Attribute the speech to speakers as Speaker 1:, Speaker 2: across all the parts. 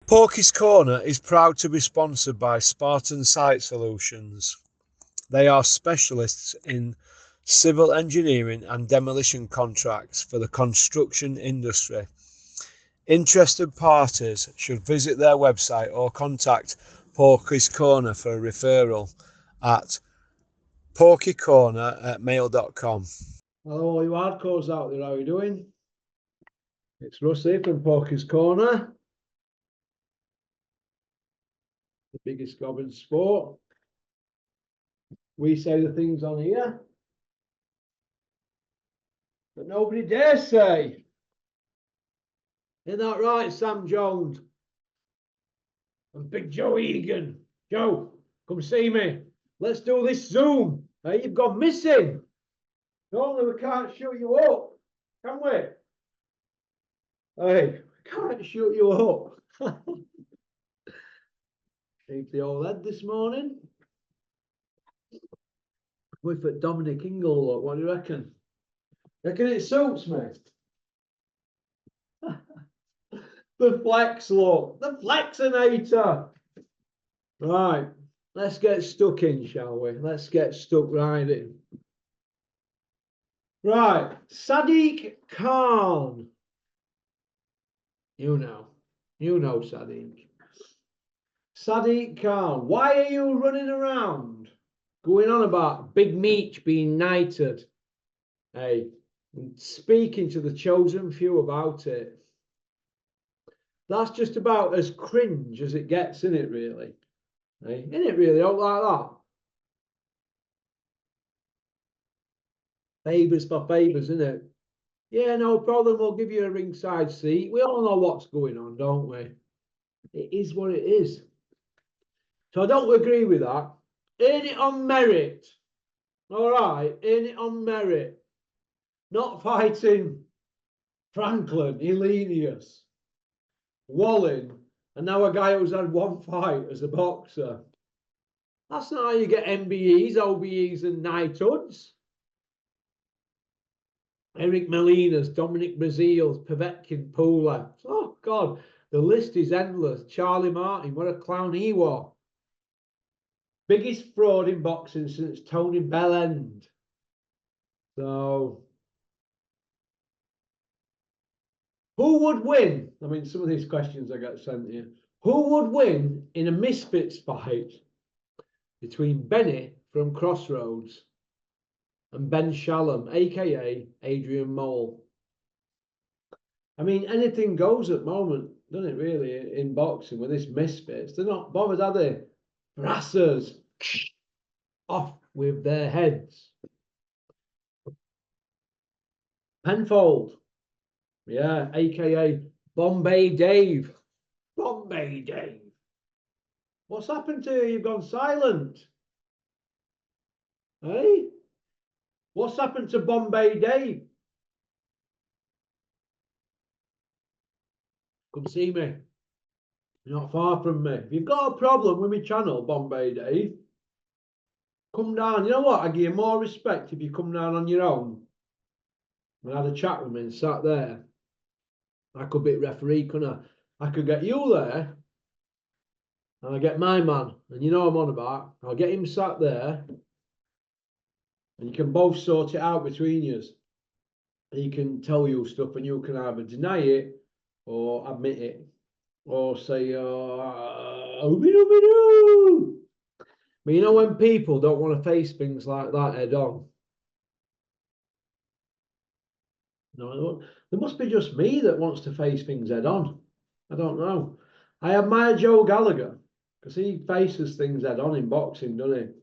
Speaker 1: Porky's Corner is proud to be sponsored by Spartan Site Solutions. They are specialists in civil engineering and demolition contracts for the construction industry. Interested parties should visit their website or contact Porky's Corner for a referral at porkycorner@mail.com.
Speaker 2: Hello, all you hardcores out there, how are you doing? It's Russ here from Porky's Corner, the biggest gob in sport. We say the things on here that nobody dares say. Isn't that right, Sam Jones? And Big Joe Egan. Joe, come see me. Let's do this Zoom. Hey, you've gone missing. Normally we can't shoot you up, can we? Hey, we can't shoot you up. Shaved the old head this morning. With at Dominic Ingle look, what do you reckon? Reckon it suits me? The flex look, the flexinator. Right, let's get stuck in, shall we? Let's get stuck right in. Right, Sadiq Khan. You know Sadiq. Sadiq Khan, why are you running around going on about Big Meech being knighted? Hey, speaking to the chosen few about it. That's just about as cringe as it gets, isn't it, really? Hey, isn't it really? Don't like that. Favours for favours, isn't it? Yeah, no problem. We'll give you a ringside seat. We all know what's going on, don't we? It is what it is. So I don't agree with that. Earn it on merit. All right, earn it on merit. Not fighting Franklin, Elenius, Wallin, and now a guy who's had one fight as a boxer. That's not how you get MBEs, OBEs, and knighthoods. Eric Molinas, Dominic Breazeale, Povetkin, Pula. Oh, God, the list is endless. Charlie Martin, what a clown he was. Biggest fraud in boxing since Tony Bellend. So, who would win? I mean, some of these questions I got sent here. Who would win in a misfits fight between Benny from Crossroads and Ben Shalom, aka Adrian Mole? I mean, anything goes at the moment, doesn't it, really, in boxing with this misfits? They're not bothered, are they? Brassers off with their heads. Penfold, yeah, aka Bombay Dave. Bombay Dave. What's happened to you? You've gone silent. Hey? What's happened to Bombay Dave? Come see me. You're not far from me. If you've got a problem with my channel, Bombay Dave, come down. You know what? I give you more respect if you come down on your own and had a chat with me and sat there. I could be referee, couldn't I? I could get you there and I get my man, and you know what I'm on about. I'll get him sat there and you can both sort it out between you. He can tell you stuff and you can either deny it or admit it or say, ooby-dooby-doo. But you know when people don't want to face things like that head on? No, there must be just me that wants to face things head on. I don't know. I admire Joe Gallagher because he faces things head on in boxing, doesn't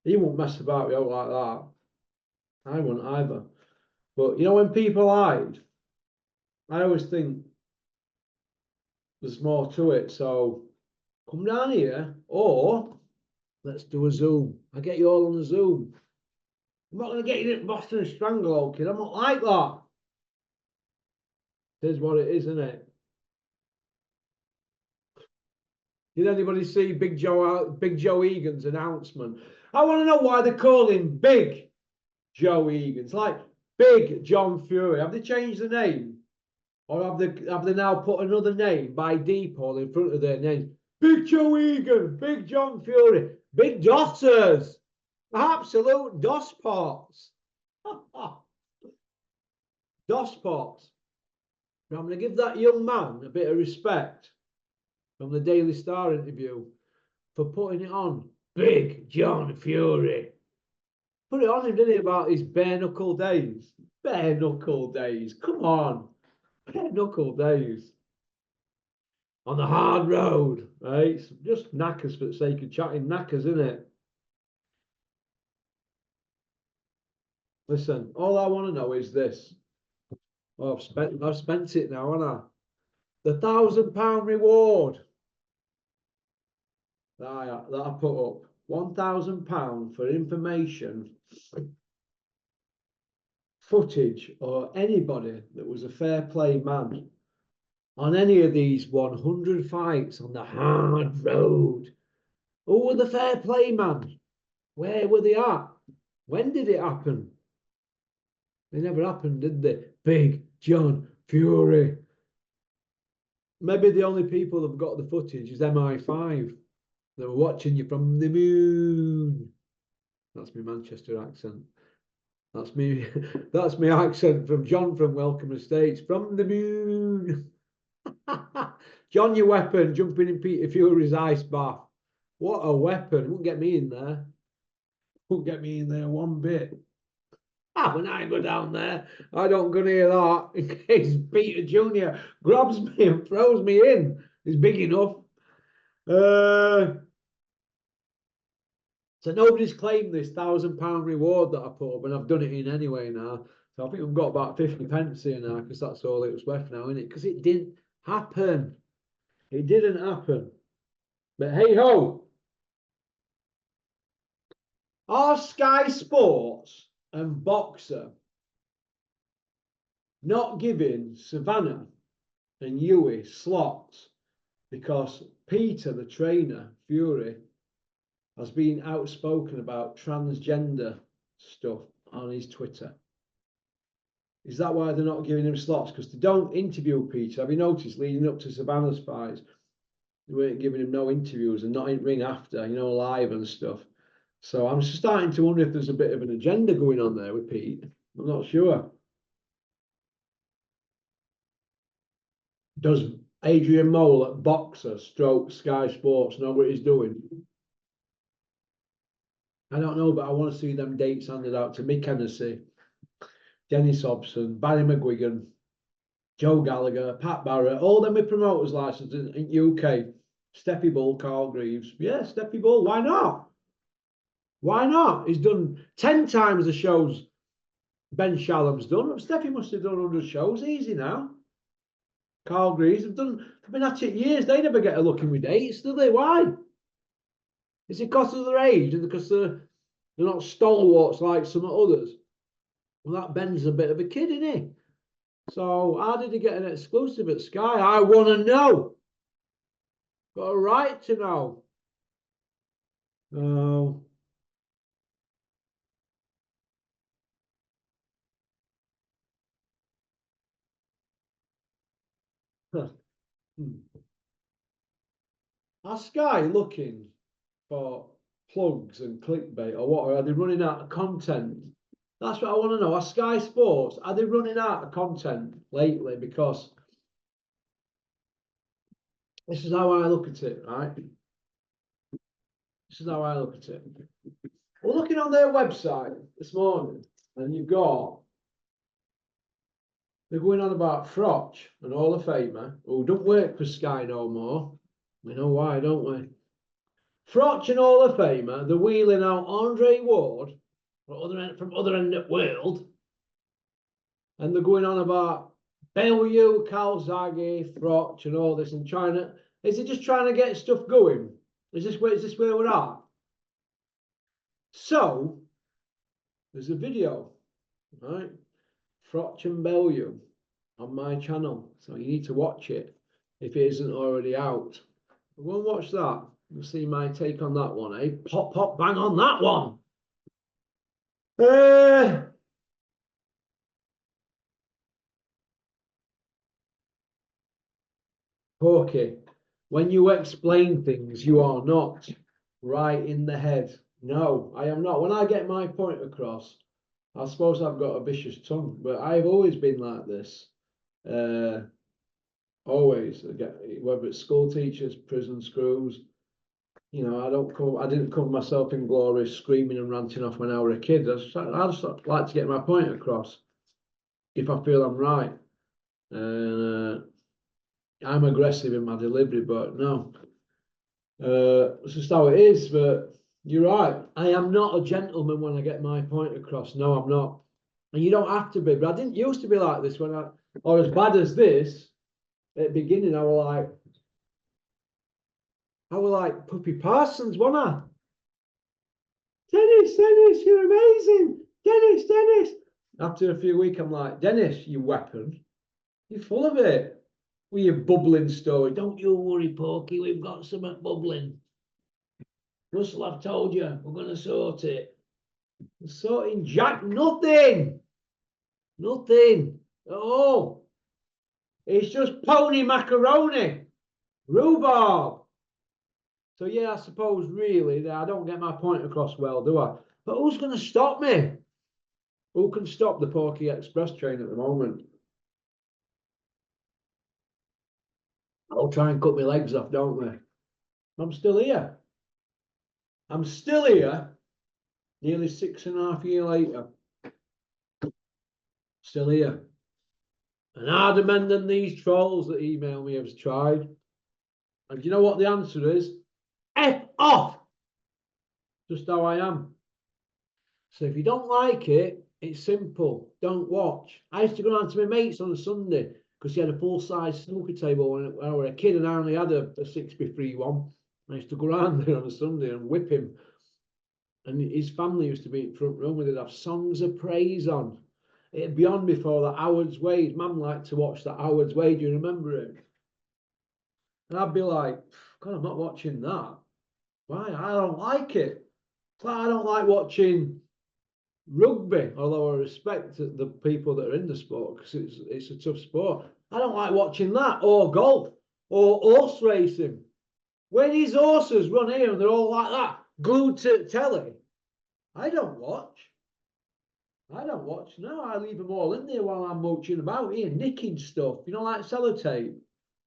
Speaker 2: he? He won't mess about you out like that. I wouldn't either. But you know when people hide, I always think there's more to it. So come down here or let's do a Zoom. I get you all on a Zoom. I'm not going to get you in Boston Stranglehold, kid. I'm not like that. It is what it is, isn't it? Did anybody see Big Joe Egan's announcement? I want to know why they call him Big Joe Egan. It's like Big John Fury. Have they changed the name? Or have they now put another name by default in front of their names? Big Joe Egan, Big John Fury, Big Dossers, absolute Dossports. Dossports. I'm going to give that young man a bit of respect from the Daily Star interview for putting it on. Big John Fury. Put it on him, didn't he, about his bare knuckle days? Bare knuckle days. Come on. Bare knuckle days. On the hard road, right? It's just knackers for the sake of chatting knackers, isn't it? Listen, all I want to know is this. Oh, I've spent it now, haven't I? The £1,000 reward that I put up. £1,000 for information, footage, or anybody that was a fair play man on any of these 100 fights on the hard road. Who were the fair play man? Where were they at? When did it happen? They never happened, did they? Big John Fury. Maybe the only people that've got the footage is MI5. They were watching you from the moon. That's my Manchester accent. That's me. That's my accent from John from Welcome Estates. From the moon. John, your weapon, jumping in Peter Fury's ice bath. What a weapon. Won't get me in there. Won't get me in there one bit. When I go down there, I don't go near that in case Peter Jr. grabs me and throws me in. He's big enough. So nobody's claimed this £1,000 reward that I put up, and I've done it in anyway now. So I think I've got about 50 pence here now, because that's all it was worth now, isn't it? Because it didn't happen. It didn't happen. But hey ho. Are Sky Sports and Boxer not giving Savannah and Yui slots because Peter, the trainer, Fury, has been outspoken about transgender stuff on his Twitter? Is that why they're not giving him slots? Because they don't interview Peter. Have you noticed leading up to Savannah's fights, they weren't giving him no interviews and not in ring after, live and stuff. So I'm starting to wonder if there's a bit of an agenda going on there with Pete. I'm not sure. Does Adrian Mole at Boxer stroke Sky Sports know what he's doing? I don't know, but I want to see them dates handed out to Mick Hennessy, Dennis Hobson, Barry McGuigan, Joe Gallagher, Pat Barrett, all them with promoters licensed in UK. Steppy Bull, Carl Greaves. Yeah, Steppy Bull, why not? Why not? He's done 10 times the shows Ben Shalom's done. Steppy must have done 100 shows, easy now. Carl Greaves have been at it years. They never get a look in with dates, do they? Why? Is it because of their age and because they're not stalwarts like some others? Well, that Ben's a bit of a kid, isn't he? So how did he get an exclusive at Sky? I want to know. Got a right to know. Oh. Are Sky looking for plugs and clickbait or what? Or are they running out of content? That's what I want to know. Are Sky Sports, are they running out of content lately? Because this is how I look at it, right? This is how I look at it. We're looking on their website this morning, and they're going on about Froch, an Hall of Famer, who don't work for Sky no more. We know why, don't we? Froch, an Hall of Famer, they're wheeling out Andre Ward from other end of the world, and they're going on about Bellew, Calzaghe, Froch, and all this, and trying to. Is it just trying to get stuff going? Is this where we're at? So there's a video, right? Froch and Bellew on my channel, so you need to watch it if it isn't already out. Go and watch that. You'll see my take on that one, eh? Pop, pop, bang on that one. Porky, when you explain things, you are not right in the head. No, I am not. When I get my point across, I suppose I've got a vicious tongue, but I've always been like this. Always, whether it's school teachers, prison screws. You know, I didn't cover myself in glory, screaming and ranting off when I was a kid. I just like to get my point across if I feel I'm right. And I'm aggressive in my delivery, but no, it's just how it is. But you're right. I am not a gentleman when I get my point across. No, I'm not. And you don't have to be. But I didn't used to be like this or as bad as this at the beginning. I was like Puppy Parsons, wasn't I? Dennis, you're amazing. Dennis. After a few weeks, I'm like, Dennis, you weapon. You're full of it. With your bubbling story. Don't you worry, Porky, we've got something bubbling. Russell, I've told you, we're going to sort it. We're sorting Jack, nothing. Nothing at all. It's just pony macaroni. Rhubarb. So yeah, I suppose really I don't get my point across well, do I? But who's going to stop me? Who can stop the Porky Express train at the moment? I'll try and cut my legs off, don't we? I'm still here. I'm still here, nearly 6.5 years later. Still here. And harder men than these trolls that email me have tried. And you know what the answer is? F off! Just how I am. So if you don't like it, it's simple. Don't watch. I used to go down to my mates on a Sunday because he had a full-size snooker table when I was a kid and I only had a 6x3 one. I used to go around there on a Sunday and whip him. And his family used to be in front room and they'd have songs of praise on. It'd be on before that Howard's Way. Mum liked to watch that Howard's Way. Do you remember it? And I'd be like, God, I'm not watching that. Why? I don't like it. Well, I don't like watching rugby, although I respect the people that are in the sport because it's a tough sport. I don't like watching that or golf or horse racing. When these horses run here and they're all like that, glued to telly, I don't watch. No, I leave them all in there while I'm mooching about here, nicking stuff, you know, like sellotape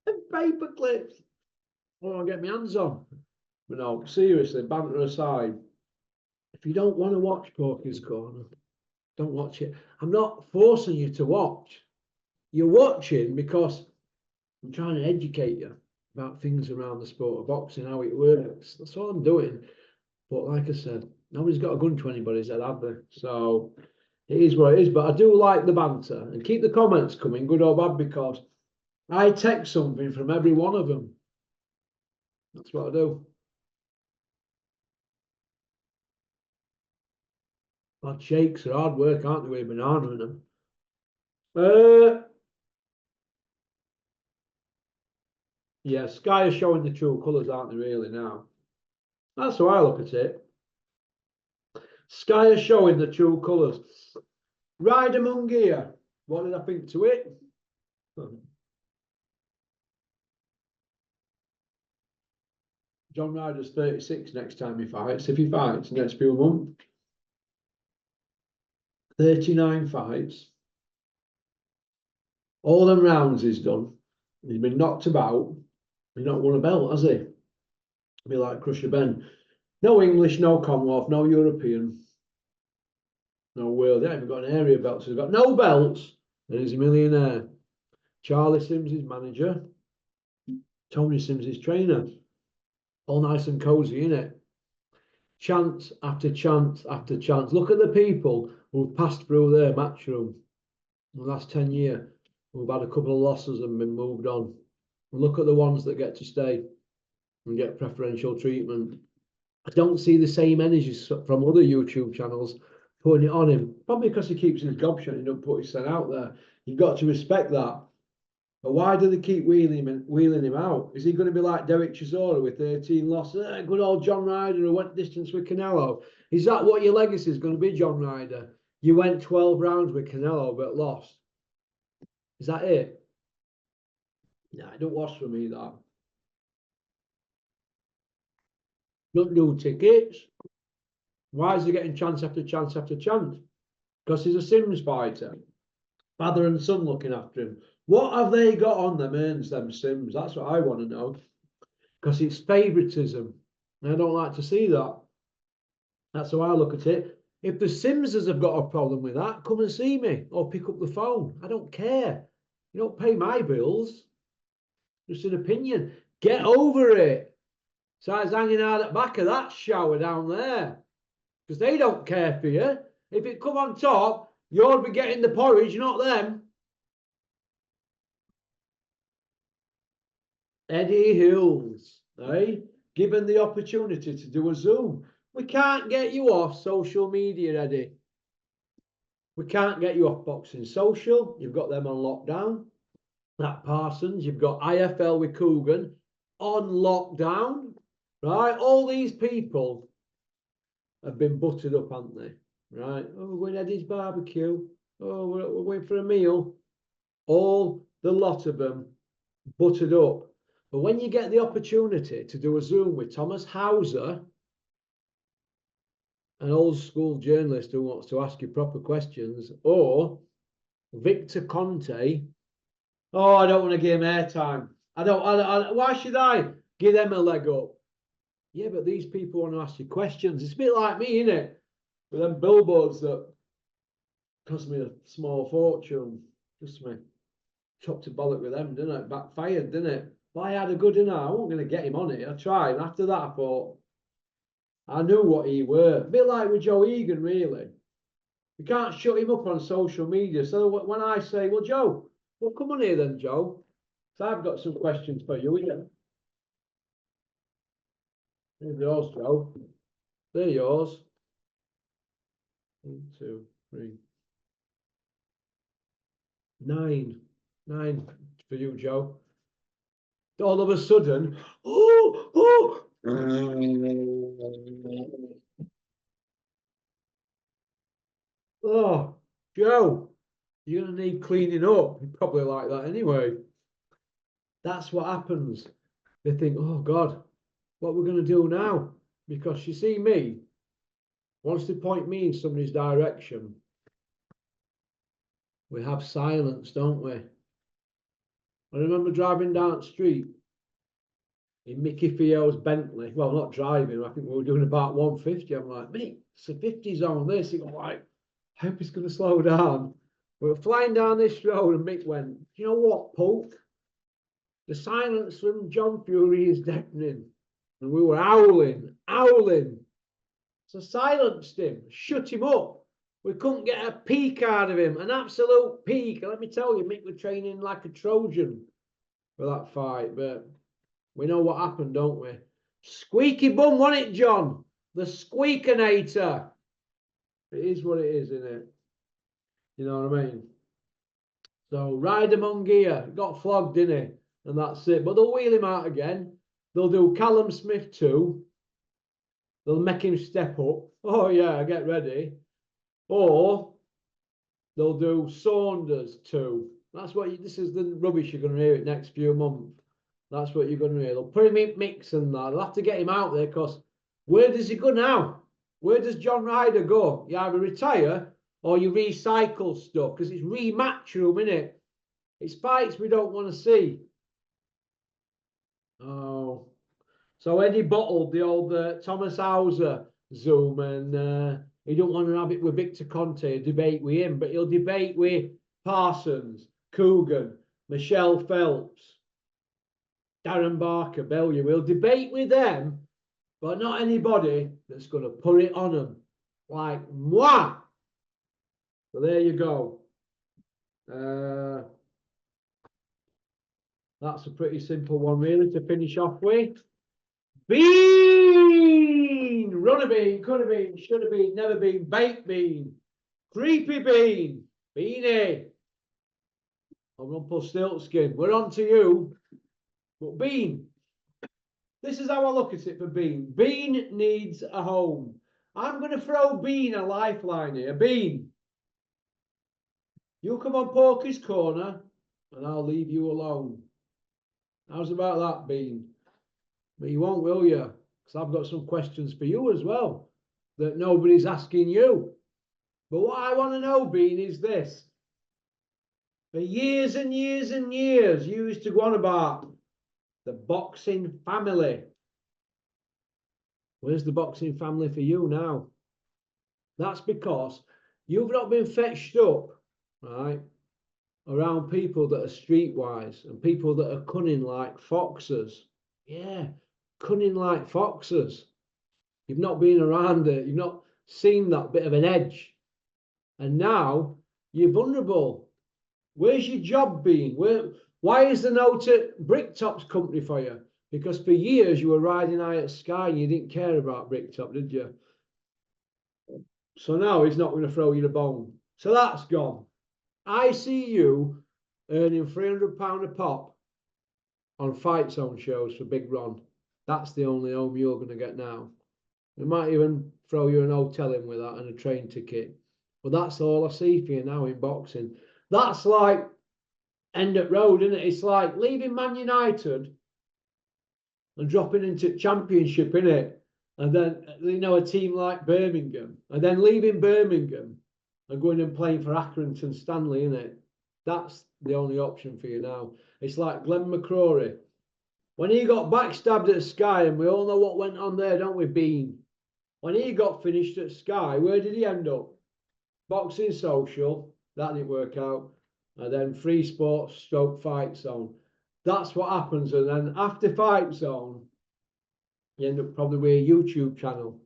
Speaker 2: and paper clips. Or I'll get my hands on. But no, seriously, banter aside, if you don't want to watch Porky's Corner, don't watch it. I'm not forcing you to watch. You're watching because I'm trying to educate you about things around the sport of boxing, how it works. That's all I'm doing. But like I said, nobody's got a gun to anybody's head, have they? So it is what it is. But I do like the banter and keep the comments coming, good or bad, because I take something from every one of them. That's what I do. Bad shakes are hard work, aren't they, with a banana in them? Yeah, Sky are showing the true colours, aren't they, really, now? That's how I look at it. Sky are showing the true colours. Ryder Mungia, what did I think to it? John Ryder's 36 next time he fights. If he fights next few months, 39 fights. All them rounds he's done. He's been knocked about. He's not won a belt, has he? Be like Crusher Ben. No English, no Commonwealth, no European, no world. He ain't even got an area belt. So he's got no belts, and he's a millionaire. Charlie Sims, his manager. Tony Sims, his trainer. All nice and cozy, innit? Chance after chance after chance. Look at the people who've passed through their matchroom in the last 10 years, who've had a couple of losses and been moved on. And look at the ones that get to stay and get preferential treatment. I don't see the same energy from other YouTube channels putting it on him. Probably because he keeps his gob shut and he don't put his son out there. You've got to respect that. But why do they keep wheeling him out? Is he going to be like Derek Chisora with 13 losses? Good old John Ryder who went distance with Canelo. Is that what your legacy is going to be, John Ryder? You went 12 rounds with Canelo but lost. Is that it? Nah, it don't wash for me, that. Don't do tickets. Why is he getting chance after chance after chance? Because he's a Sims fighter. Father and son looking after him. What have they got on them earns them Sims? That's what I want to know. Because it's favouritism. And I don't like to see that. That's how I look at it. If the Simses have got a problem with that, come and see me or pick up the phone. I don't care. You don't pay my bills. Just an opinion. Get over it. So I was hanging out at the back of that shower down there. Because they don't care for you. If it come on top, you'll be getting the porridge, not them. Eddie Hills, eh? Given the opportunity to do a Zoom. We can't get you off social media, Eddie. We can't get you off Boxing Social. You've got them on lockdown. That Parsons, you've got IFL with Coogan on lockdown, right? All these people have been buttered up, haven't they? Right? Oh, we're going to Eddie's barbecue. Oh, we're going for a meal. All the lot of them buttered up. But when you get the opportunity to do a Zoom with Thomas Hauser, an old school journalist who wants to ask you proper questions, or Victor Conte, oh, I don't want to give him airtime. Why should I give them a leg up? Yeah, but these people want to ask you questions. It's a bit like me, isn't it? With them billboards that cost me a small fortune. Just me. Chopped a bollock with them, didn't it? Backfired, didn't it? But I had a good enough. I wasn't going to get him on it. I tried. And after that, I thought, I knew what he were. A bit like with Joe Egan, really. You can't shut him up on social media. So when I say, well, Joe, well, come on here then, Joe. So I've got some questions for you. Here's yours, Joe. They're yours. 1, 2, 3. 9. 9 for you, Joe. All of a sudden, oh. Oh, Joe, you're going to need cleaning up. You're probably like that anyway. That's what happens. They think, oh, God, what we're going to do now? Because you see me, once they point me in somebody's direction, we have silence, don't we? I remember driving down the street in Mickey Fio's Bentley. Well, not driving. I think we were doing about 150. I'm like, mate, it's a 50 zone. This. I'm like, I hope it's going to slow down. We were flying down this road and Mick went, you know what, Polk? The silence from John Fury is deafening. And we were howling. So silenced him, shut him up. We couldn't get a peek out of him, an absolute peek. Let me tell you, Mick was training like a Trojan for that fight. But we know what happened, don't we? Squeaky bum, wasn't it, John? The Squeakinator. It is what it is, isn't it? You know what I mean? So Ryder Munguia got flogged, didn't he? And that's it. But they'll wheel him out again. They'll do Callum Smith too. They'll make him step up. Oh yeah, get ready. Or they'll do Saunders too. That's what this is the rubbish you're going to hear it next few months. That's what you're going to hear. They'll put him in mix and that. They'll have to get him out there because where does he go now? Where does John Ryder go? You either retire or you recycle stuff because it's rematch room, innit? It's fights we don't want to see. Oh. So Eddie bottled the old Thomas Hauser Zoom and he don't want to have it with Victor Conte, debate with him, but he'll debate with Parsons, Coogan, Michelle Phelps, Darren Barker, Bellew. He'll debate with them, but not anybody that's going to put it on them like moi. So there you go. That's a pretty simple one, really, to finish off with. Bean! Run a bean, could have been, should have been, never been, baked bean, creepy bean, beanie. I'm Rumpelstiltskin. We're on to you. But Bean, this is how I look at it for Bean. Bean needs a home. I'm going to throw Bean a lifeline here. Bean, you come on Porky's Corner and I'll leave you alone. How's about that, Bean? But you won't, will you? Because I've got some questions for you as well that nobody's asking you. But what I want to know, Bean, is this. For years and years and years, you used to go on about the boxing family. Where's the boxing family for you now? That's because you've not been fetched up, right, around people that are streetwise and people that are cunning like foxes. Yeah, cunning like foxes. You've not been around it. You've not seen that bit of an edge. And now you're vulnerable. Where's your job been? Why is there no Bricktop's company for you? Because for years you were riding high at Sky and you didn't care about Bricktop, did you? So now he's not going to throw you the bone. So that's gone. I see you earning £300 a pop on Fight Zone shows for Big Ron. That's the only home you're going to get now. We might even throw you an hotel in with that and a train ticket. But that's all I see for you now in boxing. That's like end at road, isn't it? It's like leaving Man United and dropping into Championship, innit? And then, you know, a team like Birmingham, and then leaving Birmingham and going and playing for Accrington Stanley, innit? That's the only option for you now. It's like Glenn McCrory. When he got backstabbed at Sky, and we all know what went on there, don't we, Bean? When he got finished at Sky, where did he end up? Boxing Social, that didn't work out. And then Free Sports / Fight Zone. That's what happens. And then after Fight Zone, you end up probably with a YouTube channel.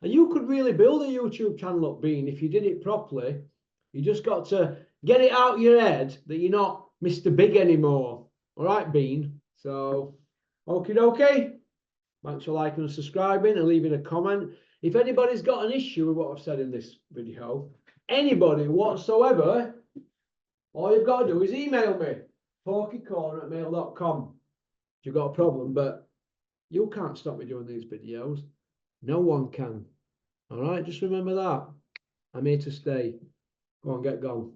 Speaker 2: And you could really build a YouTube channel up, Bean, if you did it properly. You just got to get it out of your head that you're not Mr. Big anymore. All right, Bean? So, okie dokie. Thanks for liking and subscribing and leaving a comment. If anybody's got an issue with what I've said in this video, anybody whatsoever, all you've got to do is email me, porkycorner@mail.com, if you've got a problem. But you can't stop me doing these videos. No one can. All right, just remember that. I'm here to stay. Go on, get going.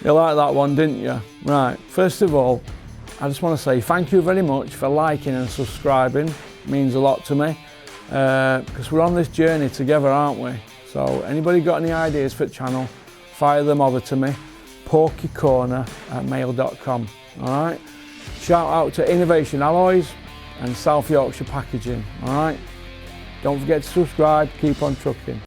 Speaker 3: You like that one, didn't you? Right, first of all, I just want to say thank you very much for liking and subscribing. It means a lot to me, because we're on this journey together, aren't we? So anybody got any ideas for the channel, fire them over to me, porkycorner@mail.com. All right. Shout out to Innovation Alloys and South Yorkshire Packaging. All right. Don't forget to subscribe. Keep on trucking.